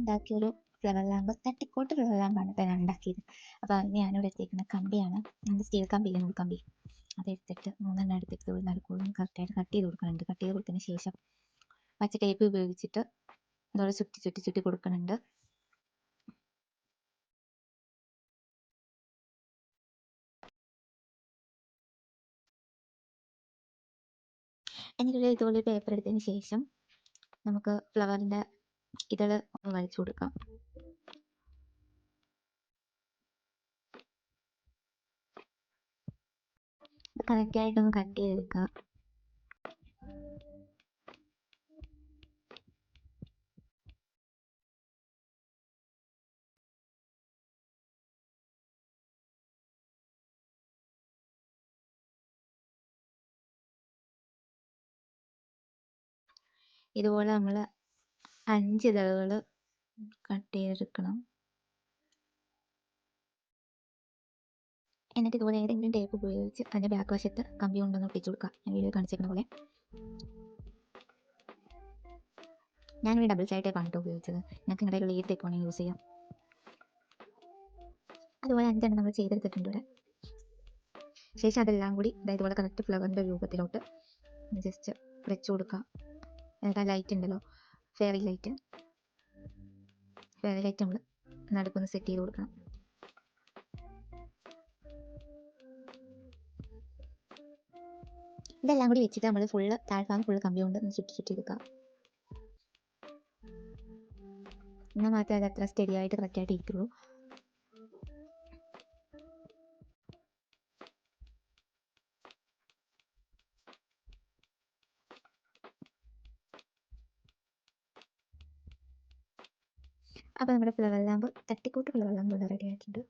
ഉണ്ടാക്കിയൊരു flower lamp തട്ടിക്കൂട്ട് flower ലാമ്പാണ് കേട്ടോ ഞാൻ ഉണ്ടാക്കിയത്. അപ്പോൾ അതിന് ഞാനിവിടെ എടുത്തേക്കുന്ന കമ്പിയാണ്, നമ്മുടെ സ്റ്റീൽ കമ്പിയില്ലേ, നൂൽക്കമ്പി. അതെടുത്തിട്ട് 3 എടുത്തിട്ട് ഒരു നടുക്കോടും കറക്റ്റായിട്ട് കട്ട് ചെയ്ത് കൊടുക്കുന്നുണ്ട്. കട്ട് ചെയ്ത് കൊടുത്തതിന് ശേഷം പച്ച ടേപ്പ് ഉപയോഗിച്ചിട്ട് അതോടെ ചുറ്റി ചുറ്റി ചുറ്റി കൊടുക്കുന്നുണ്ട്. എന്നിട്ട് ഇതുപോലെ പേപ്പർ എടുത്തതിന് ശേഷം നമുക്ക് ഫ്ലവറിൻ്റെ ഇതൾ ഒന്ന് വരച്ചു കൊടുക്കാം. കറക്റ്റായിട്ടൊന്ന് കട്ട് ചെയ്തെടുക്കുക. ഇതുപോലെ നമ്മൾ 5 ഇതളുകൾ കട്ട് ചെയ്തെടുക്കണം. എന്നിട്ട് ഇതുപോലെ ഏതെങ്കിലും ടേപ്പ് ഉപയോഗിച്ച് അതിൻ്റെ ബാക്ക് വശത്ത് കമ്പി കൊണ്ടൊന്ന് ഒട്ടിച്ചു കൊടുക്കുക. ഞാൻ വീഡിയോ കാണിച്ചിരിക്കുന്ന പോലെ. ഞാനിവിടെ ഡബിൾ സൈഡ് ടേപ്പാണ് കേട്ടോ ഉപയോഗിച്ചത്. നിങ്ങൾക്ക് നിങ്ങളുടെ ഏത് ടേപ്പ് വേണമെങ്കിൽ യൂസ് ചെയ്യാം. അതുപോലെ 5 നമ്മൾ ചെയ്തെടുത്തിട്ടുണ്ട് ഇവിടെ. ശേഷം അതെല്ലാം കൂടി ഇതുപോലെ കറക്റ്റ് ഫ്ലവറിൻ്റെ രൂപത്തിലോട്ട് ജസ്റ്റ് വെച്ച് കൊടുക്കുക. എന്നിട്ട് ആ ലൈറ്റ് ഉണ്ടല്ലോ, ഫെയറി ലൈറ്റ് നമ്മൾ നടുക്കൊന്ന് സെറ്റ് ചെയ്ത് കൊടുക്കണം. ഇതെല്ലാം കൂടി വെച്ചിട്ട് നമ്മൾ താഴ്ഭാഗം ഫുള്ള് കമ്പി കൊണ്ട് ഒന്ന് ചുറ്റി ചുറ്റി എടുക്കുക. എന്നാൽ മാത്രമേ അത് അത്ര സ്റ്റഡി ആയിട്ട് കറക്റ്റായിട്ട് ഇരിക്കുള്ളൂ. അപ്പോൾ നമ്മുടെ ഫ്ലവർ ലാമ്പ് തട്ടിക്കൂട്ട് ഫ്ലവർ ലാമ്പ് ഇവിടെ റെഡി ആയിട്ടുണ്ട്.